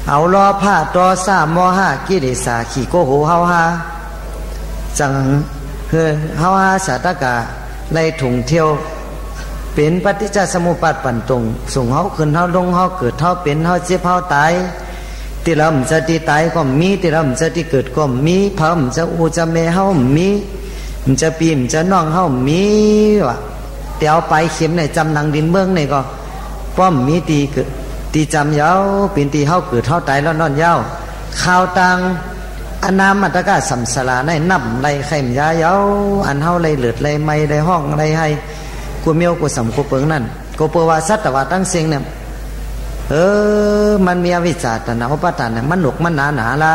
เอาล้อผ้าตอซ่ามอห้ากิเลสาขี่โกโหเฮาฮาจังเฮเฮาฮาสาตกะไล่ถุงเที่ยวเป็นปฏิจจสมุปบาทปันตรงส่งเฮาขึ้นเฮาลงเฮาเกิดเฮาเป็นเฮาเจ็บเฮาตายที่เราจะที่ตายก็มีที่เราจะที่เกิดก็มีพระมันจะอูจะเมเฮามีมันจะปีมจะน้องเฮามีวะเดี๋ยวไปเข็มในจำหนังดินเมืองในก็ป้อมมีตีเกิดตีจำยาวเป็นตีเฮาเกิดเฮาตายแล้วนอนยาวข่าวต่างอนามัตกะสัมสลาในนับไรไข่มยายาวอันเฮาไรเลือดไรไม่ไรห้องไรให้กูเมียวกูสำกูเปิงนั่นกูเปว่าสัตว์ว่าตั้งเสียงเนี่ยมันมีอวิชชาตนะอุปาทานเนี่ยมันหนุกมันหนาละ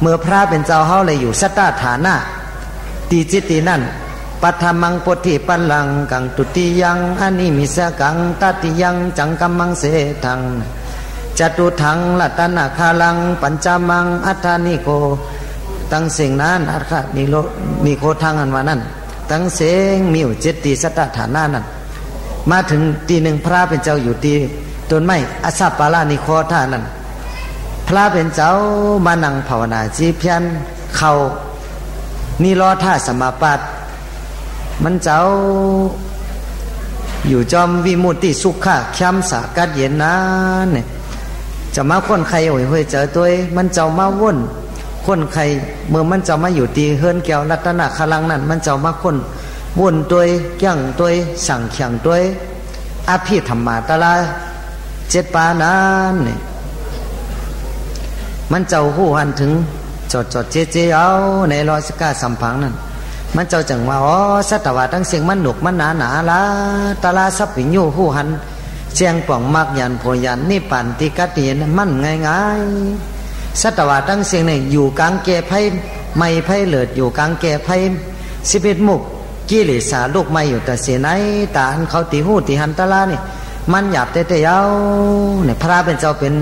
เมื่อพระเป็นเจ้าเฮาเลยอยู่สัตตาฐานะตีจิตตีนั่นปัทมังปฏิปัลลังกังตุติยังอันนี้มิสกังตติยังจังกัมมังเสทังจตุถังลัตนาคาลังปัญจมังอัฏฐานิโกตั้งเสียงนั้นอัฏฐานิโลมีโคทังอันว่านั้นตั้งเสียงมีอยู่เจ็ดตีสัตตาฐานะนั้นมาถึงตีหนึ่งพระเป็นเจ้าอยู่ตีต้นไม้อสัปปาลานิโคท่านั้นพระเป็นเจ้ามานั่งภาวนาจีเพียนเขานี่รอท่าสมาปัตมันเจ้าอยู่จอมวิมุตติสุขะค้ำสากัดเย็นนะเนี่ยจะมาคนใครโอ้ยเฮ้ยเจอตัวมันเจ้ามาวุ่นคนใครเมื่อมันเจ้ามาอยู่ตีเฮิรนแก้วรัตนคลังนั้นมันเจ้ามาคนวุ่นตัวยั่งตัวสั่งเขียงตัวอภิธรรมาตลาเจ็ดปานั้นเนี่ยมันเจ้าหู้หันถึงจดเจ๊เอาในรอยสก้าสัมพังนั่นมันเจ้าจังว่าอ๋อสัตวะทั้งเสียงมันหนุกมันหนาละตาลาสับปิญญูหู้หันเชียงป่องมากยันโพยันนี่ปั่นติกัดเตียนมันง่ายสัตวะทั้งเสียงเนี่ยอยู่กลางแก่ไพ่ไม่ไพ่เลิดอยู่กลางแก่ไพ่11มุกกิเลสาลูกไม่อยู่แต่เสียไหนตาอันเขาตีหูตีหันตาลานี่มันหยาบเตะยาวเนี่ยพระเป็นเจ้าเป็น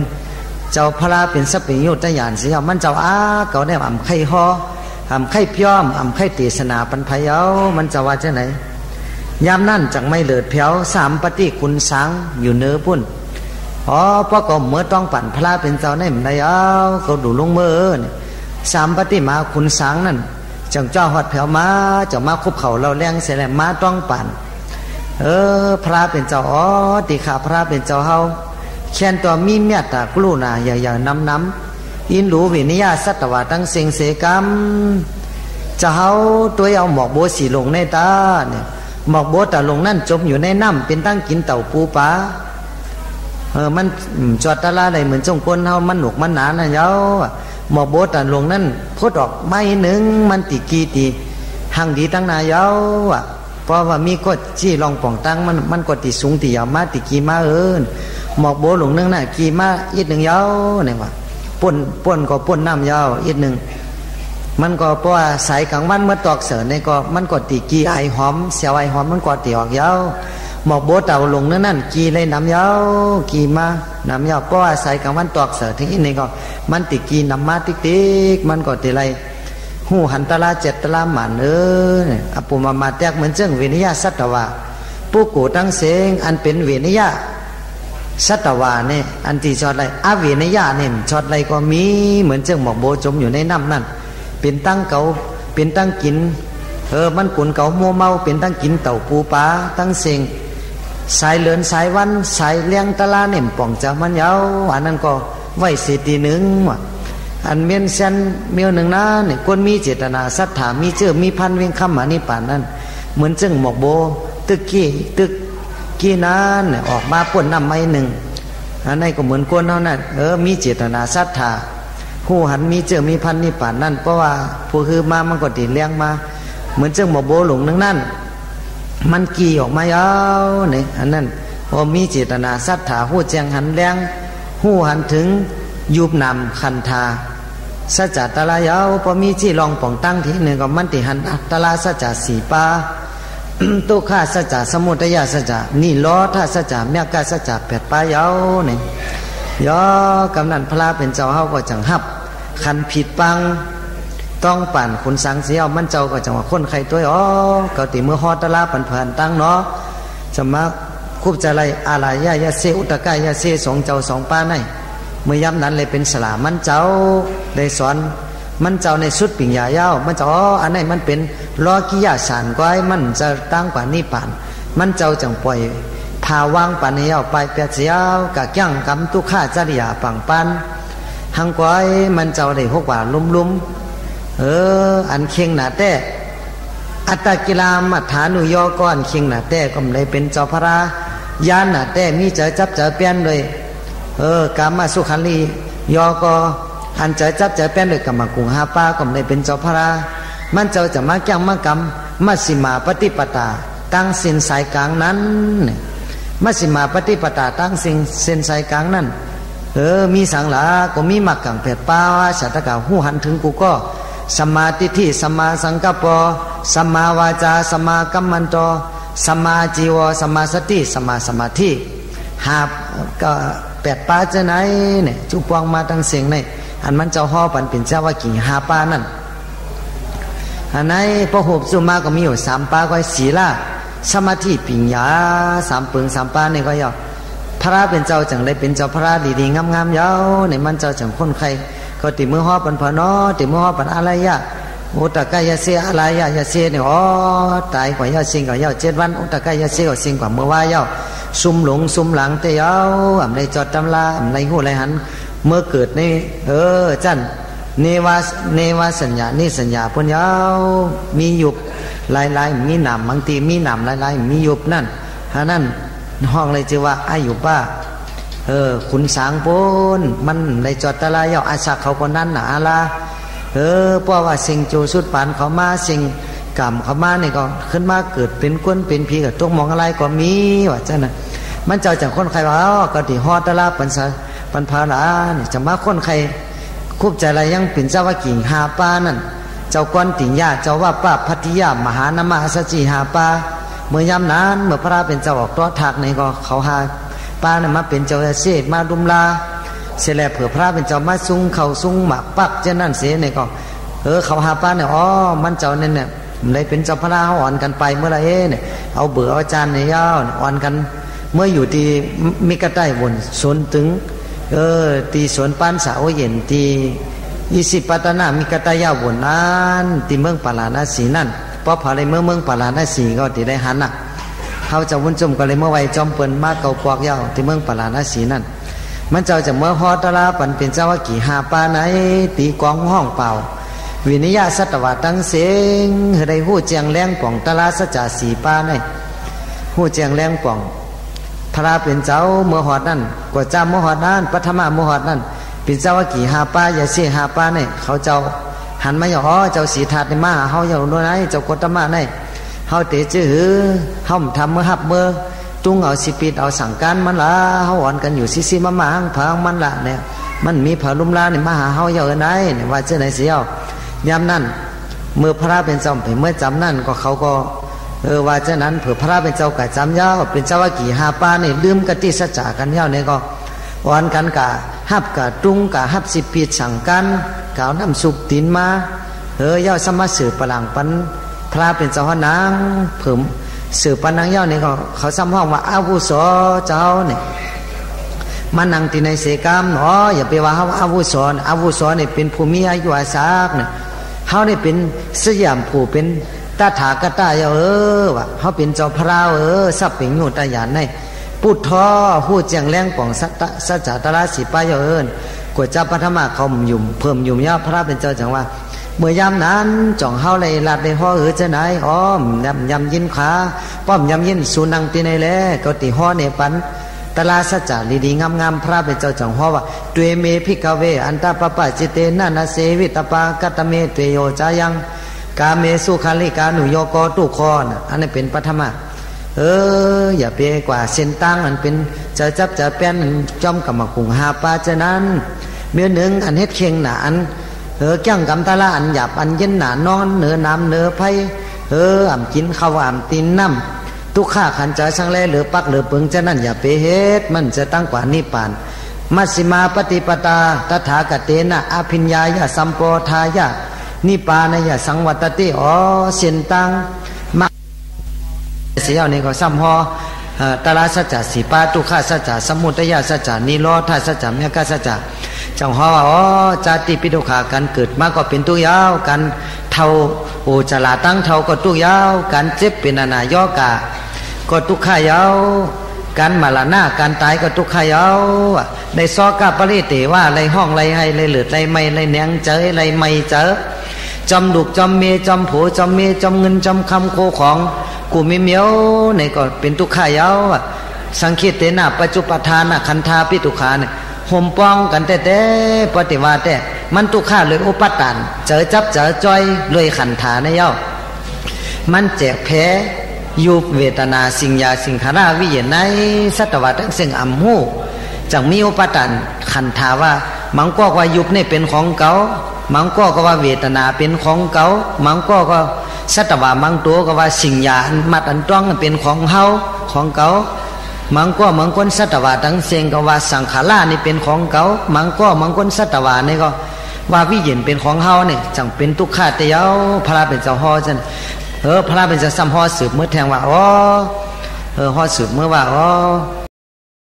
เจ้าพระเป็นสัพพิยุตยานเสียมันเจ้าเขาได้อ่ำไข่ฮออ่ำไข่พิ้อมอ่ำไข่ตีสนาปันพยาวมันจะว่าจะไหนยามนั่นจังไม่เลิดเพียวสามปฏิคุณสังอยู่เนื้อพุ่นอ๋อเพราะก็เมื่อต้องปั่นพระเป็นเจ้าในมันได้เขาดูลงมือสามปฏิมาคุณสังนั่นจังเจ้าหอดเพียวมาจะมาคุบเข่าเราแรงเสียแล้วมาต้องปั่นพระเป็นเจ้าอ๋อติขาพระเป็นเจ้าเฮาแค่นตัวมีเมตตากรุณาอย่าน้ำอินรู้วินิยาสัตวะตั้งเสงเสกรรมจะเฮาตัวเอาหมอกโบสีลงในตาเนี่ยหมอกโบตาลงนั่นจมอยู่ในน้ำเป็นตั้งกินเต่าปูปลามันจอดตาลาได้เหมือนจงก้นเฮามันหนุกมันหนานะเย้าหมอกโบตาลงนั่นพุดออกไม่หนึ่งมันติกีตีหังดีตั้งนาเย้าเพราะว่ามีกดจี้ลองป่องตั้งมันกดติสูงติยาวมาติกีมาหมอกโบหลงนึงน่ะกีมาอีกหนึ่งยาวเนี่ยว่าป่นก็ป่นน้ำยาวอีกหนึ่งมันก็เพราะว่าสายกลางวันเมื่อตอกเสือเนี่ยก็มันก็ติกีไอหอมเสียวไอหอมมันก็ติออกยาวหมอกโบเต่าหลงนึงนั่นกีเลยน้ำยาวกีมาน้ำยาวเพราะว่าสายกลางวันตอกเสือที่นี่ก็มันติกีน้ำมาติ๊กมันก็ติไรหูหันตลาเจ็ดตลาหมันอปุมาแตกเหมือนเจ้งเวนิยาสัตวะผู้กูตั้งเสงอันเป็นเวนิยาสัตวะเนี่ยอันที่ชอดไรอเวนิยาเนี่ยชอดไรก็มีเหมือนเจ้งหมอกโบจมอยู่ในน้ำนั่นเป็นตั้งเก่าเป็นตั้งกินมันกุนเก่าโมเมาเป็นตั้งกินเต่าปูปลาตั้งเสงสายเลือนสายวันสายเลี้ยงตลาเนี่ยป่องจะมันยาวอันนั้นก็ไว้เศษทีหนึ่งอันเมียนเซนเมียวหนึ่งนะเนี่ยคนมีเจตนาศรัทธามีเชื่อมีพันเวียงคำมานี่ป่านนั้นเหมือนจึงหมอกโบตึกกี้นั้นเนี่ยออกมาป่นน้ำไม้หนึ่งอันนี้ก็เหมือนคนเท่านั้นมีเจตนาศรัทธาผู้หันมีเชื่อมีพันนี่ป่านนั้นเพราะว่าผู้คือมามันก็ติดเลี้ยงมาเหมือนจึงหมอกโบหลงหนึ่งนั่นมันกี่ออกมายาวเนี่ยอันนั้นพอมีเจตนาศรัทธาผู้แจงหันเลี้ยงผู้หันถึงยุบนำคันธาสัจจตลายาวพอมีที่ลองป่องตั้งที่หนึ่งก็มันติหันตลาสัจจสีปาตุข้าสัจจสมุทัยสัจจนี่ล้อถ้าสัจจเมียกาสัจจแปดปายาวเนี่ยย่อกำนันพระเป็นเจ้าเฮาก็จังหับคันผิดปังต้องปั่นคุณสังเสียวมันเจ้าก็จังว่าคนใครตัวเกาติเมื่อฮอตลาปั่นตั้งเนาะจะมาคุบจะไรอะไรยะเสอุตกายะเสสองเจ้าสองป้าใน เมื่อย้ำนั้นเลยเป็นสลามันเจ้าได้สอนมันเจ้าในสุดปิ่งยาเย้ามันจะอันไหนมันเป็นลอกิยาสารก้อยมันจะตั้งกว่านิพพานมันเจ้าจังปล่อยพาวางปานเย้าไปเปียเสียวกะยั่งกำตุข่าจริยาปังปันหังก้อยมันเจ้าได้หกว่าลุ่มอันเคียงหนาแต่อัตตกิลามัฐานุโยก้อนเคียงหนาแต่ก็เลยเป็นเจ้าพระญาณหนาแต่มีเจอจับเจอเปลี่ยนเลยกามาสุขันลียอก็อันเจอจับเจอเปลี่ยนเลยกรรมกุงหาป้าก็เลยเป็นเจ้าพระมันเจ้าจะมาแก้งมากรรมมัชฌิมาปฏิปตาตั้งสินสายกลางนั้นมัชฌิมาปฏิปตาตั้งสินสายกลางนั้นมีสังหลาก็มีมักกังเผ็ดป้าฉัตตะกะหูหันถึงกูก็สัมมาทิฏฐิสัมมาสังกัปปะสัมมาวาจาสัมมากัมมันโตสัมมาจีวรสัมมาสติสัมมาสมาธิหาก็แปดป้าจะไหนเนี่ยจุปวงมาตั้งเสียงในอันมันเจ้าห่อปันเป็นเจ้าว่ากี่หาป้านั่นอันไหนพอหบสุมาก็มีอยู่สามป้าก็ศีลาสมาธิปิญญาสามปึงสามป้านี่ก็ยาวพระเป็นเจ้าจังเลยเป็นเจ้าพระดีๆงามๆยาวในมันเจ้าจังคนใครก็ติมือห่อปันพอนอติมือห่อปันอะไรยะอุตกายาเสียอะไรยะเสียเนี่ยตายกว่ายาสิงกว่ายา7 วันอุตกายาเสียก็สิงกว่าเมื่อว่ายาวซุ่มหลงซุ่มหลังเตยาวอำในจอดตำลาอำในหูไรหันเมื่อเกิดในจันเนวาสัญญานี่สัญญาพุ่นยาวมีหยุบลายมีหนามบางทีมีหนามลายมีหยุบนั่นนั่นห้องเลยชื่อว่าอายุป้าขุนสางปนมันในจอดตะลายาวอาศักเขาคนนั้นหนาละเพราะว่าสิ่งจูสุดปานเขามาสิ่งกรรมเขามาเนี่ยก็ขึ้นมาเกิดเป็นก้นเป็นผีกับตัวมองอะไรก็มีว่าจ้ะนะมันเจ้าจากคนใครว่าก็ติฮอตะลาปันพาลาเนี่ยจะมาคนใครคุบใจอะไรยังเป็นเจ้าว่ากิ่งหาปานั่นเจ้าก้อนติ่งญาเจ้าว่าป้าพัทยามหานามาสัจจีหาปาเมื่อยามนั้นเมื่อพระเป็นเจ้าออกตัวถักในก็เขาหาปาเนี่ยมาเป็นเจ้าเสดมาดุมลาเสร็จแล้วเผื่อพระเป็นเจ้ามาซุ้งเขาซุ้งหมักปักเจ้านั่นเสียเนี่ยก็เขาหาปาเนี่ยมันเจ้าเนี่ยเลยเป็นเจ้าพระเขาอ่อนกันไปเมื่อไรเนี่ยเอาเบื่ออาจารย์ในย่าวอ่อนกันเมื่ออยู่ที่มิกระไต้บนสวนตึงตีสวนปานสาวเย็นตี20 ปัตนามิกระไต้ยาวบนนั้นตีเมืองปาลานาสีนั่นเพราะพอเลยเมืองปาลานาสีก็ตีได้หันน่ะเขาจะวุ่นจุ่มก็เลยเมื่อไวจอมเปิลมาเกาปอกยาวที่เมืองปาลานาสีนั่นมันเจ้าจะเมื่อฮอตลาปันเป็นเจ้าว่ากี่หาปาไหนตีกองห้องเป่าวินิยาสัตวะตั้งเสียงได้หู้เจียงแรงป่องตลาสัจจะสีปาในหู้เจียงแรงป่องพระเป็นเจ้าเมื่อหอดนั่นกว่าเจ้าเมื่อหอดนั่นปัทมาเมื่อหอดนั่นเป็นเจ้าว่ากี่หาปาอย่าเสียหาปาเนี่ยเขาเจ้าหันมาอย่าเจ้าสีถาดในมาเขาอย่าโน่นไหนเจ้ากตมาในเขาเตะจื้อเขาทำเมื่อหับเมื่อตุ้งเอาสิปิดเอาสั่งการมันละเขาอ่อนกันอยู่ซิมาหังพังมันละเนี่ยมันมีผาลุ่มลาเนี่ยมาหาเขาอย่าไหนเนี่ยว่าเจ้าไหนเสียวยามนั่นเมื่อพระเป็นเจ้าเมื่อจำนั่นก็เขาก็ว่าเจ้านั้นเผื่อพระเป็นเจ้ากะจำยาวเป็นเจ้าว่ากี่หาปาเนี่ยลืมกติสัจจะกันยาวเนี่ยก็อ่อนกันกะฮับกะตุ้งกะฮับสิปิดสั่งกันกล่าวน้ำสุบตินมายาวสมาสืบปลังปันพระเป็นเจ้าหนางเผื่อสืบปนางยาวเนี่ยก็เขาซ้ำห้องว่าอาวุโสเจ้าเนี่ยมานั่งที่ในเสกามอย่าไปว่าเขาอาวุโสเนี่ยเป็นภูมิอายุอาศักเนี่ยเขาเนี่ยเป็นสยามผู้เป็นตาถากตายว่าเขาเป็นเจ้าพระสับปิงโยตายานในปุถท้อหู้เจียงแรงป่องสัจจตระสีป้ายกว่าเจ้าปฐมาเขายุ่มเพิ่มยุ่มยาพระเป็นเจ้าจังว่าเมื่อยามนั้นจ่องเฮาเลยลาดในห่อจะไหนยำยินขาป้อมยำยินสูนังตีในแลก็ตีห่อเนปันตลาสัจจะดีๆงามๆพระเป็นเจ้าจังห่อว่าตวยเมพิกเวอันตาปปะจิเตนะนาเสวิตปากัตเมตโยจายังกาเมสุขาลิกาหนุโยกตุคอนอันนี้เป็นปฐมะอย่าไปกว่าเส้นตั้งอันเป็นจะจับจะแป้นจอมกับมากุงหาปาจะนั้นเมื่อหนึ่งอันเฮ็ดเคียงหนาอันแก้งกำตาละอันหยาบอันเย็นหนานอนเนื้อน้ำเนื้อไผ่อ่ำกินข้าวอ่ำตีนน้ำทุกข้าขันใจสังแลหรือปักหรือปึงจะนั่นอย่าไปเฮ็ดมันจะตั้งกว่านิพพานมัชฌิมาปฏิปตาตถาคเตนะอภิญญายะสัมโปทายะนิพพานยะสังวัตติเส้นตั้งเสียวนี่ก็ซ้ำฮอ ตาลาสัจจะสีปาทุกขาสัจจะสมุทัยสัจจะนิโรธาสัจจะเมฆสัจจะจังฮอว่าอ๋อจาติปิทุกขาการเกิดมาก็เป็นทุกข์ยาวการเท่าโอจลาตั้งเท่าก็ทุกข์ยาวการเจ็บเป็นอนายกะก็ทุกข์ยาวการมาลาหน้าการตายก็ทุกข์ยาวในซอกาปริเตว่าไรห้องไรให้ไรเหลือไรไม่ไรเนียงเจอไรไม่เจอจำดุกจำเมจำผูจำเมจำเงินจำคำโคของกูมีเมียวในก็เป็นทุกข์ยาวสังเกตเตนะปัจจุปทานะคันธาปิทุขาเนี่ยห่มป้องกันแต่ปฏิวัติมันทุกข์เลยอุปทานเจอจับเจอจอยเลยขันธาในเย้ามันเจ็บแพ้ยุบเวทนาสิงยาสิงขาราวิเยในสัตวะทั้งสิ่งอัมหูจังมีอุปทานขันธาว่ามังก็ว่ายุบนี่เป็นของเก่ามังก็ว่าเวทนาเป็นของเก่ามังก็สัตวะมังตัวก็ว่าสิงยามัดอันต้องเป็นของเฮาของเก่ามังคนสัตวะทั้งเสียงก็ว่าสังขารานี่เป็นของเก่ามังคนสัตวะนี่ก็ว่าวิญญาณเป็นของเฮาเนี่ยจังเป็นทุกข์เตียวพระเป็นเจ้าฮอจังพระเป็นเจ้าซ้ำฮอสืบเมื่อแทงว่าอ๋อฮอสืบเมื่อว่าอ๋อ